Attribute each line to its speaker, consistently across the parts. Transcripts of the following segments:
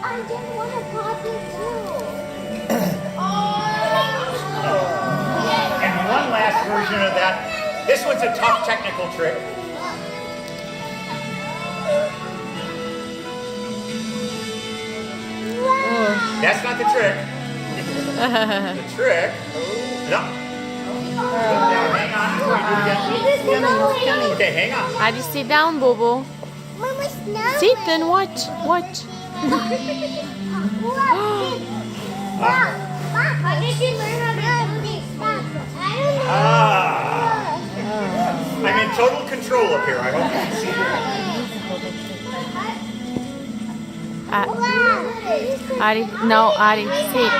Speaker 1: I just want to pop it too.
Speaker 2: And one last version of that. This one's a tough technical trick. That's not the trick. The trick. No. Hang on. Okay, hang on.
Speaker 3: Adi, sit down, Bobo.
Speaker 1: Mama, snow.
Speaker 3: Sit and watch. Watch.
Speaker 1: How did you learn how to do this? I don't know.
Speaker 2: I'm in total control up here. I hope you can see that.
Speaker 3: Adi, no, Adi, sit.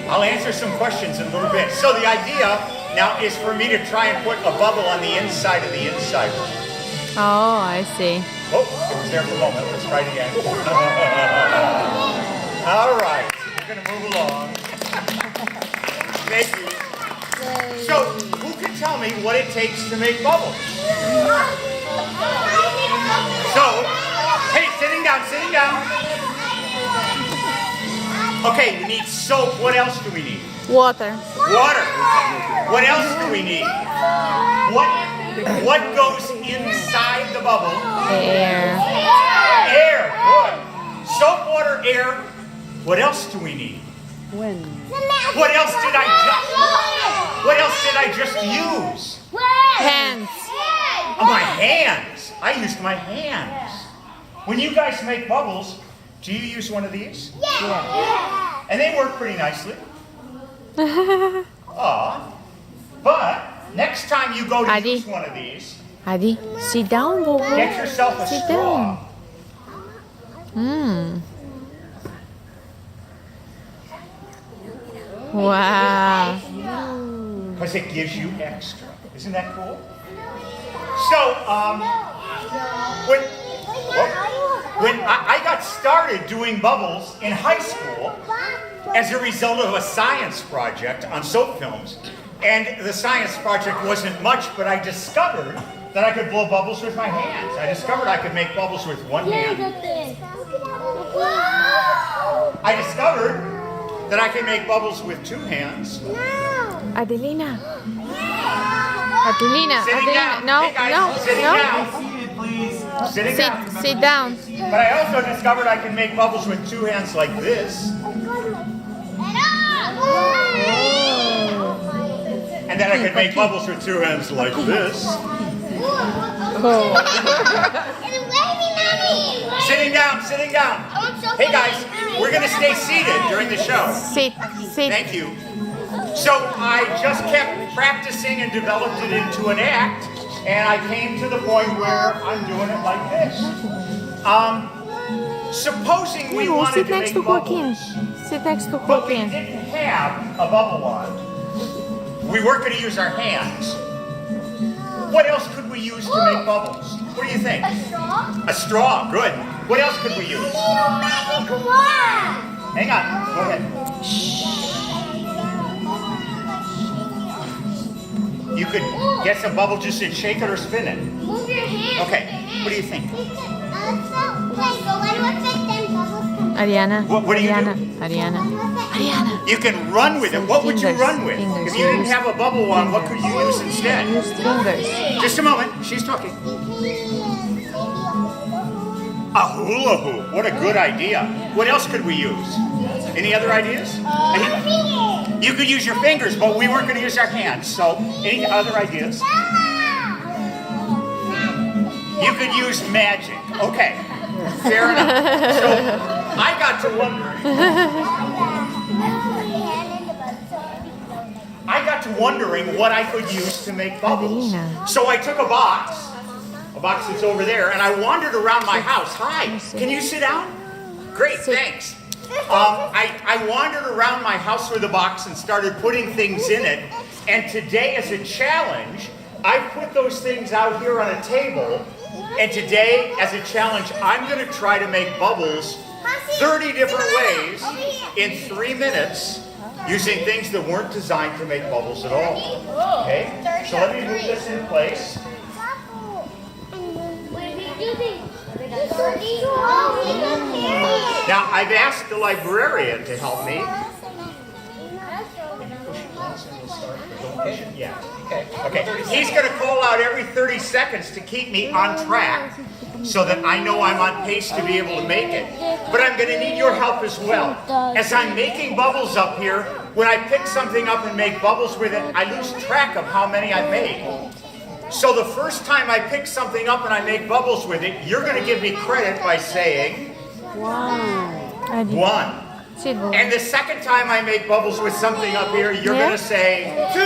Speaker 2: I'll answer some questions in a little bit. So the idea now is for me to try and put a bubble on the inside of the inside.
Speaker 3: Oh, I see.
Speaker 2: Oh, it was there for a moment. Let's try it again. All right, we're going to move along. Thank you. So, who can tell me what it takes to make bubbles? So, hey, sitting down, sitting down. Okay, we need soap. What else do we need?
Speaker 3: Water.
Speaker 2: Water. What else do we need? What goes inside the bubble?
Speaker 3: Air.
Speaker 2: Air. Good. Soap, water, air. What else do we need?
Speaker 3: Wind.
Speaker 2: What else did I just use?
Speaker 3: Hands.
Speaker 2: Oh, my hands. I used my hands. When you guys make bubbles, do you use one of these?
Speaker 1: Yeah.
Speaker 2: And they work pretty nicely. Aw. But next time you go to
Speaker 3: Adi.
Speaker 2: use one of these,
Speaker 3: Adi, sit down, Bobo.
Speaker 2: get yourself a
Speaker 3: Sit
Speaker 2: straw.
Speaker 3: Wow.
Speaker 2: Because it gives you extra. Isn't that cool? So, when I got started doing bubbles in high school as a result of a science project on soap films, and the science project wasn't much, but I discovered that I could blow bubbles with my hands. I discovered I could make bubbles with one hand. I discovered that I can make bubbles with two hands.
Speaker 3: Adelina. Adelina.
Speaker 2: Sitting
Speaker 3: Adelina.
Speaker 2: down.
Speaker 3: No,
Speaker 2: Hey guys,
Speaker 3: no,
Speaker 2: sitting
Speaker 3: no.
Speaker 2: down. Sitting down.
Speaker 3: Sit down.
Speaker 2: But I also discovered I can make bubbles with two hands like this, and then I could make bubbles with two hands like this. Sitting down, sitting down. Hey guys, we're gonna stay seated during the show.
Speaker 3: Sit.
Speaker 2: Thank you. So I just kept practicing and developed it into an act, and I came to the point where I'm doing it like this. Supposing we
Speaker 3: No,
Speaker 2: wanted
Speaker 3: sit
Speaker 2: to
Speaker 3: next
Speaker 2: make
Speaker 3: to Joaquin.
Speaker 2: bubbles,
Speaker 3: Sit next to
Speaker 2: but we
Speaker 3: Joaquin.
Speaker 2: didn't have a bubble wand. We weren't going to use our hands. What else could we use to make bubbles? What do you think? A straw, good. What else could we use? Hang on, go ahead. You could get some bubble juice and shake it or spin it.
Speaker 1: Move your hands.
Speaker 2: Okay, what do you think?
Speaker 3: Ariana.
Speaker 2: What do you do?
Speaker 3: Ariana.
Speaker 2: You can run with it. What would you
Speaker 3: Fingers,
Speaker 2: run with?
Speaker 3: fingers.
Speaker 2: If you didn't have a bubble wand, what could you use instead?
Speaker 3: Use fingers.
Speaker 2: Just a moment, she's talking. A hula hoop, what a good idea. What else could we use? Any other ideas? You could use your fingers, but we weren't going to use our hands. So, any other ideas? You could use magic. Okay, fair enough. So, I got to wondering what I could use to make bubbles.
Speaker 3: Adelina.
Speaker 2: So I took a box that's over there, and I wandered around my house. Hi, can you sit down? Great, thanks. I wandered around my house with a box and started putting things in it. And today, as a challenge, I put those things out here on a table. And today, as a challenge, I'm going to try to make bubbles 30 different ways in 3 minutes using things that weren't designed to make bubbles at all. Okay? So let me move this in place. Now, I've asked the librarian to help me. Yeah. Okay. He's going to call out every 30 seconds to keep me on track so that I know I'm on pace to be able to make it. But I'm going to need your help as well. As I'm making bubbles up here, when I pick something up and make bubbles with it, I lose track of how many I've made. So the first time I pick something up and I make bubbles with it, you're going to give me credit by saying 1. And the second time I make bubbles with something up here, you're going to say 2.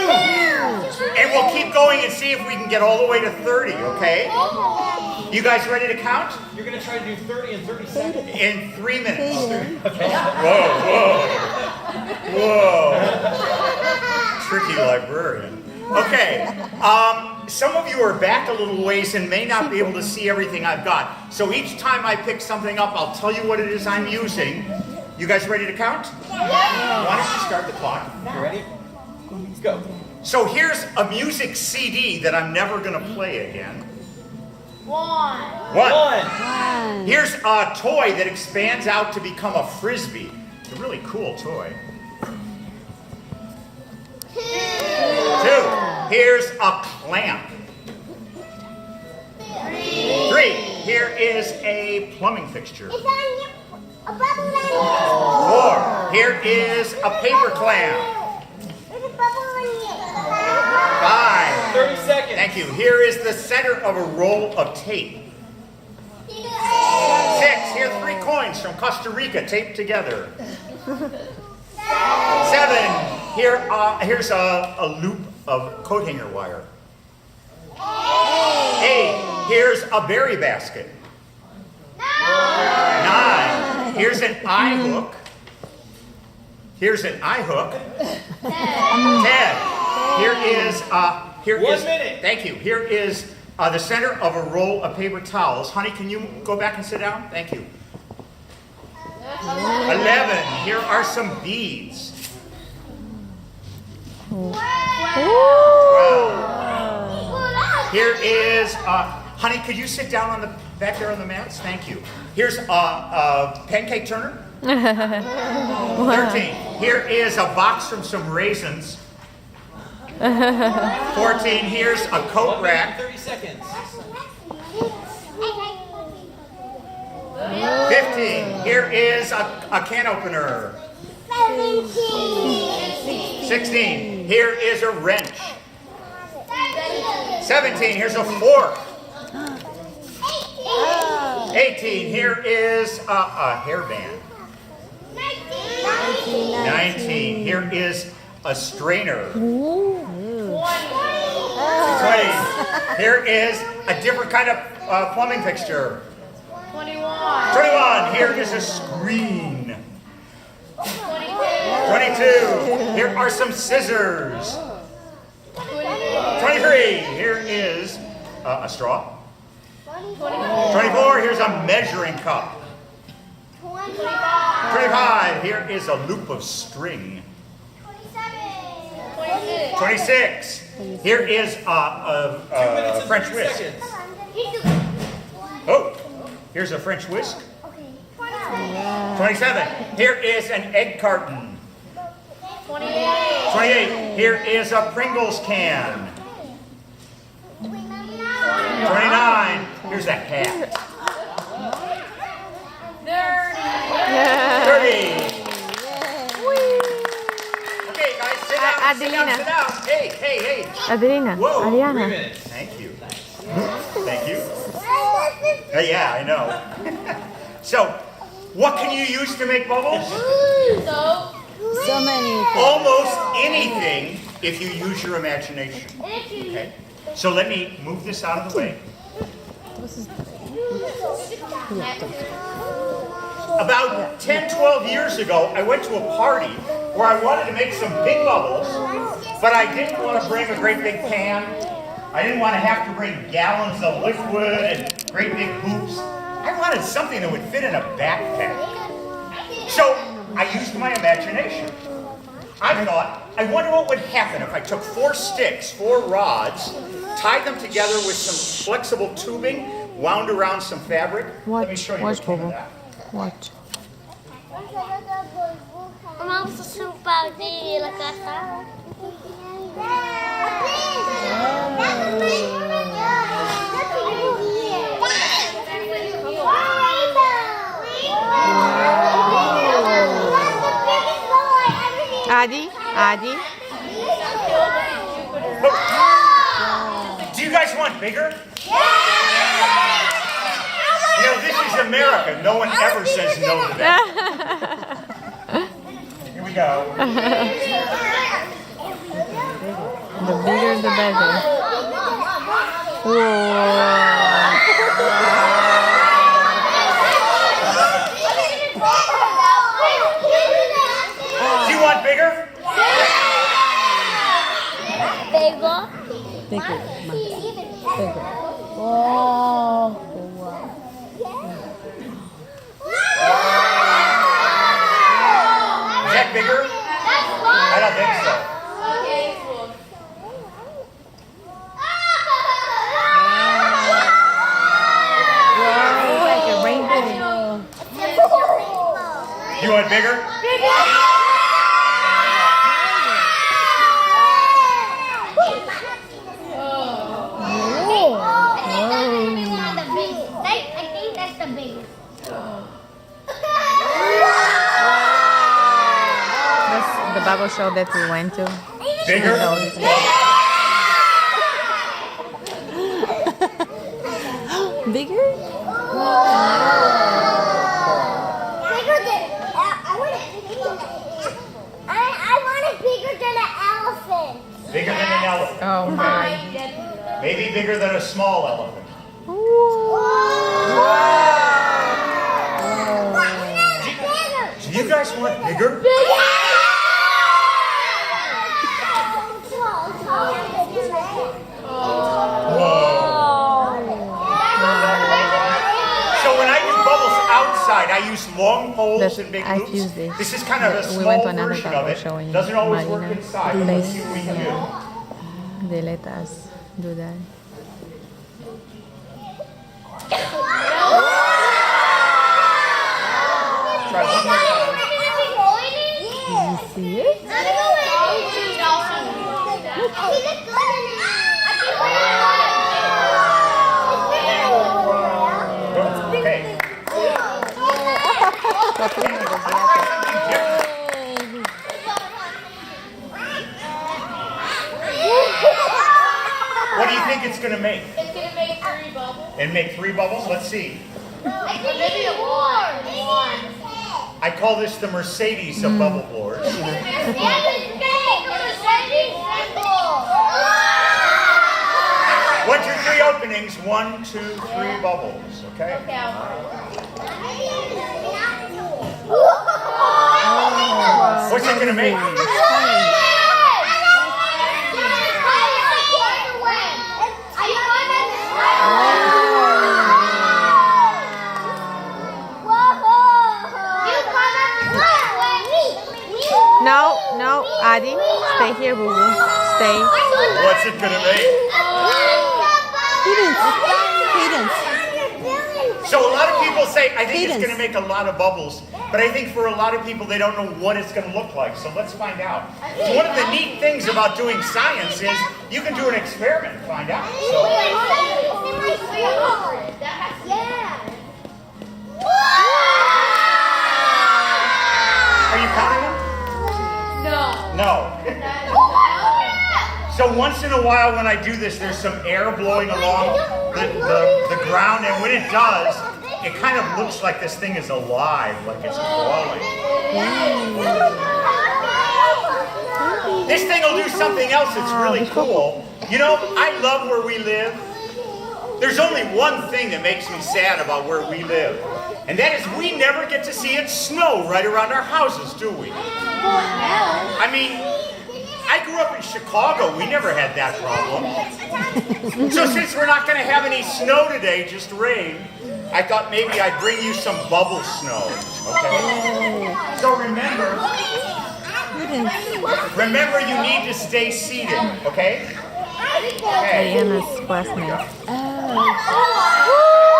Speaker 2: And we'll keep going and see if we can get all the way to 30, okay? You guys ready to count?
Speaker 4: You're going to try to do 30 in 30 seconds.
Speaker 2: In 3 minutes.
Speaker 4: Okay.
Speaker 2: Whoa. Tricky librarian. Okay. Some of you are back a little ways and may not be able to see everything I've got. So each time I pick something up, I'll tell you what it is I'm using. You guys ready to count? Yeah. Why don't you start the clock?
Speaker 4: You ready? Go.
Speaker 2: So here's a music CD that I'm never going to play again. 1. Here's a toy that expands out to become a frisbee. It's a really cool toy. 2. Here's a clamp. 3. Here is a plumbing fixture. 4. Here is a paper clamp. 5.
Speaker 4: 30 seconds.
Speaker 2: Thank you. Here is the center of a roll of tape. 6. Here are 3 coins from Costa Rica taped together. 7. Here's a loop of coat hanger wire. 8. Here's a berry basket. 9. Here's an eye hook. Here's an eye hook. 10. Here is
Speaker 4: 1 minute.
Speaker 2: Thank you. Here is the center of a roll of paper towels. Honey, can you go back and sit down? Thank you. 11. Here are some beads. 12. Here is honey, could you sit down on the back there on the mats? Thank you. Here's a pancake turner. 13. Here is a box from some raisins. 14. Here's a coat
Speaker 4: 1 minute
Speaker 2: rack.
Speaker 4: and 30 seconds.
Speaker 2: 15. Here is a can opener. 16. Here is a wrench. 17. Here's a fork. 18. Here is a hairband. 19. Here is a strainer. 20. Here is a different kind of plumbing fixture. 21. Here is a screen. 22. Here are some scissors. 23. Here is a straw. 24. Here's a measuring cup. 25. Here is a loop of string. 26. Here is a French whisk. Oh, here's a French whisk. 27. Here is an egg carton. 28. Here is a Pringles can. 29. Here's a hat. 30. Okay, guys, sit down.
Speaker 3: Adelina.
Speaker 2: Sit down. Hey.
Speaker 3: Adelina.
Speaker 2: Whoa.
Speaker 4: 3
Speaker 3: Ariana.
Speaker 4: minutes.
Speaker 2: Thank you. Thank you. Yeah, I know. So, what can you use to make bubbles?
Speaker 5: So many.
Speaker 2: Almost anything if you use your imagination. Okay? So let me move this out of the way. About 10, 12 years ago, I went to a party where I wanted to make some big bubbles, but I didn't want to bring a great big pan. I didn't want to have to bring gallons of liquid and great big hoops. I wanted something that would fit in a backpack. So I used my imagination. I thought, I wonder what would happen if I took 4 sticks, 4 rods, tied them together with some flexible tubing, wound around some fabric. Let me show you what came of that.
Speaker 3: Watch.
Speaker 1: Vamos chupar de la casa.
Speaker 3: Adi, Adi.
Speaker 2: Do you guys want bigger? You know, this is America. No one ever says no to that. Here we go.
Speaker 3: The bigger the better. Whoa.
Speaker 2: Do you want bigger?
Speaker 1: Bigger.
Speaker 5: Bigger. Bigger. Oh.
Speaker 2: Is that bigger? I don't think so.
Speaker 5: Like a rainbow.
Speaker 2: You want bigger?
Speaker 1: I think that's the biggest.
Speaker 3: That's the bubble show that we went to.
Speaker 2: Bigger?
Speaker 5: Bigger?
Speaker 1: Bigger than I want it bigger than an elephant.
Speaker 2: Bigger than an elephant.
Speaker 3: Oh my.
Speaker 2: Maybe bigger than a small elephant. Do you guys want bigger? So when I do bubbles outside, I use long poles and big
Speaker 3: I've
Speaker 2: loops.
Speaker 3: used this.
Speaker 2: This is kind of a
Speaker 3: We
Speaker 2: small
Speaker 3: went to another
Speaker 2: version of
Speaker 3: bubble
Speaker 2: it.
Speaker 3: show in
Speaker 2: Doesn't always work
Speaker 3: Marina.
Speaker 2: inside. But let's see what we can do.
Speaker 3: They let us do that.
Speaker 2: Try one more time.
Speaker 5: See it?
Speaker 2: Okay. What do you think it's going to make?
Speaker 5: It's gonna make 3 bubbles.
Speaker 2: And make 3 bubbles? Let's see.
Speaker 5: Maybe one.
Speaker 2: I call this the Mercedes of bubble blowers. 1, 2, 3 openings. 1, 2, 3 bubbles. Okay. What's it going to make?
Speaker 3: No, no, Adi, stay here, boo boo. Stay.
Speaker 2: What's it going to make? So a lot of people say, I think it's going to make a lot of bubbles, but I think for a lot of people, they don't know what it's going to look like. So let's find out. So one of the neat things about doing science is you can do an experiment and find out. So, are you counting them? No. So once in a while when I do this, there's some air blowing along the ground, and when it does, it kind of looks like this thing is alive, like it's glowing. This thing will do something else that's really cool. You know, I love where we live. There's only one thing that makes me sad about where we live, and that is we never get to see it snow right around our houses, do we? I mean, I grew up in Chicago. We never had that problem. So since we're not going to have any snow today, just rain, I thought maybe I'd bring you some bubble snow. Okay? So remember you need to stay seated, okay? Okay.
Speaker 3: Aryana's classmate.
Speaker 5: Oh.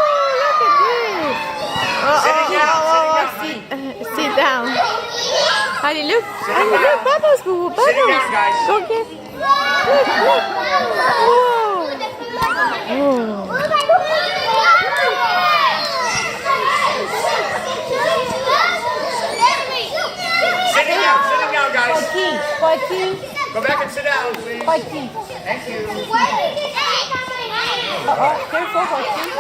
Speaker 3: Adi, look.
Speaker 2: Sitting
Speaker 3: Adi,
Speaker 2: down.
Speaker 3: look, bubbles, boo boo. Bubbles.
Speaker 2: Sitting down, guys.
Speaker 3: Go get. Look, look. Whoa.
Speaker 2: Sitting down, guys. Go back and sit down, please. Thank you.
Speaker 3: Careful, Joaquin.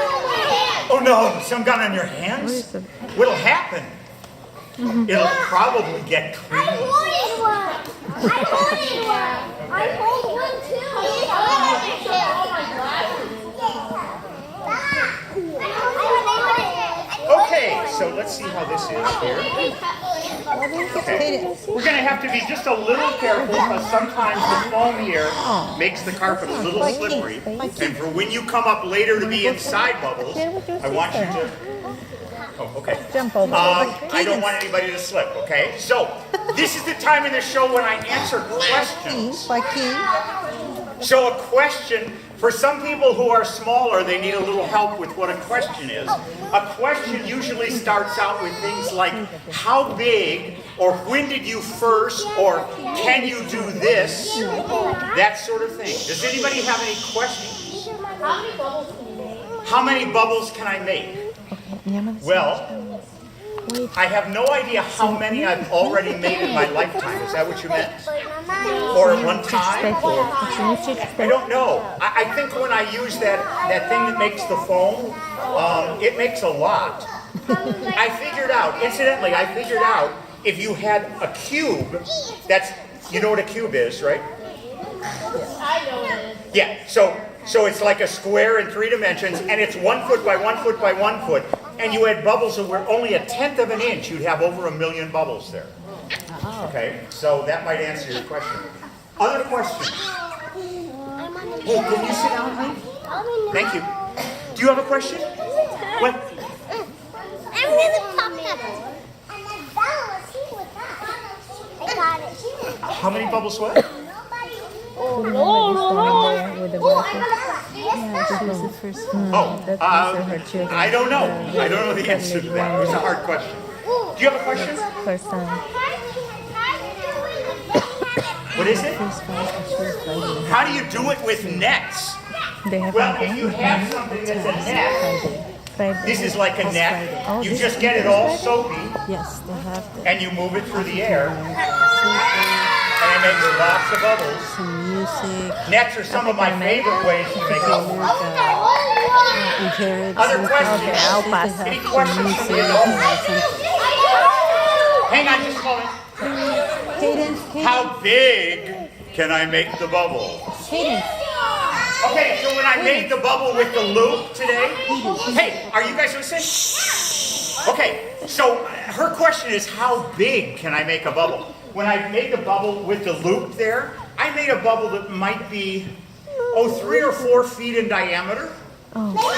Speaker 2: Oh no, some gun on your hands? What'll happen? It'll probably get
Speaker 1: I
Speaker 2: creamy.
Speaker 1: wanted one. I hold one too.
Speaker 2: Okay, so let's see how this is here. Okay. We're going to have to be just a little careful because sometimes the foam here makes the carpet a little slippery. And for when you come up later to be inside Bubbles, I want you to... Oh, okay.
Speaker 3: Jump over.
Speaker 2: I don't want anybody to slip, okay? So, this is the time in the show when I answer questions. So a question, for some people who are smaller, they need a little help with what a question is. A question usually starts out with things like, how big, or when did you first, or can you do this? That sort of thing. Does anybody have any questions? How many bubbles can I make? Well, I have no idea how many I've already made in my lifetime. Is that what you meant? Or at one time? I don't know. I think when I use that thing that makes the foam, it makes a lot. I figured out, incidentally, if you had a cube, that's, you know what a cube is, right?
Speaker 5: I know it is.
Speaker 2: Yeah, so it's like a square in 3 dimensions, and it's 1 foot by 1 foot by 1 foot, and you had bubbles that were only 1/10 of an inch, you'd have over 1 million bubbles there. Okay, so that might answer your question. Other questions? Hey, can you sit down, honey? Thank you. Do you have a question? What?
Speaker 1: I'm gonna pop that. And my bell was here with that. I got it.
Speaker 2: How many bubbles what?
Speaker 1: Oh, no.
Speaker 3: With the
Speaker 1: Oh, I
Speaker 3: bubbles.
Speaker 1: got it.
Speaker 3: Yeah, this was the first one.
Speaker 2: Oh,
Speaker 3: That was her children.
Speaker 2: I don't know. I don't know the answer to that. It was a hard question. Do you have a question?
Speaker 3: First time.
Speaker 2: What is it?
Speaker 3: First fight.
Speaker 2: How do you do it with nets?
Speaker 3: They have
Speaker 2: Well, if you have something that's a net,
Speaker 3: Friday.
Speaker 2: this is like a
Speaker 3: Past
Speaker 2: net.
Speaker 3: Friday. Oh,
Speaker 2: You
Speaker 3: this
Speaker 2: just
Speaker 3: is
Speaker 2: get it all soapy,
Speaker 3: Yes, they have that.
Speaker 2: and you move it through the air, and it makes lots of bubbles.
Speaker 3: Some music.
Speaker 2: Nets are some of my favorite ways to make bubbles. Other questions?
Speaker 3: Okay, I'll pass.
Speaker 2: Any questions from the adults? Hang on just a moment. How big can I make the bubble? Okay, so when I made the bubble with the loop today, hey, are you guys listening? Okay, so her question is, how big can I make a bubble? When I made the bubble with the loop there, I made a bubble that might be, 3 or 4 feet in diameter.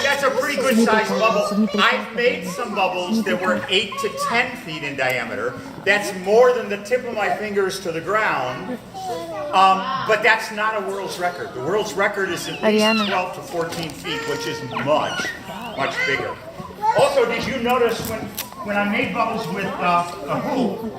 Speaker 2: That's a pretty good sized bubble. I've made some bubbles that were 8 to 10 feet in diameter. That's more than the tip of my fingers to the ground. But that's not a world's record. The world's record is at least
Speaker 3: Aryana.
Speaker 2: 12 to 14 feet, which is much bigger. Also, did you notice when I made bubbles with a hoop,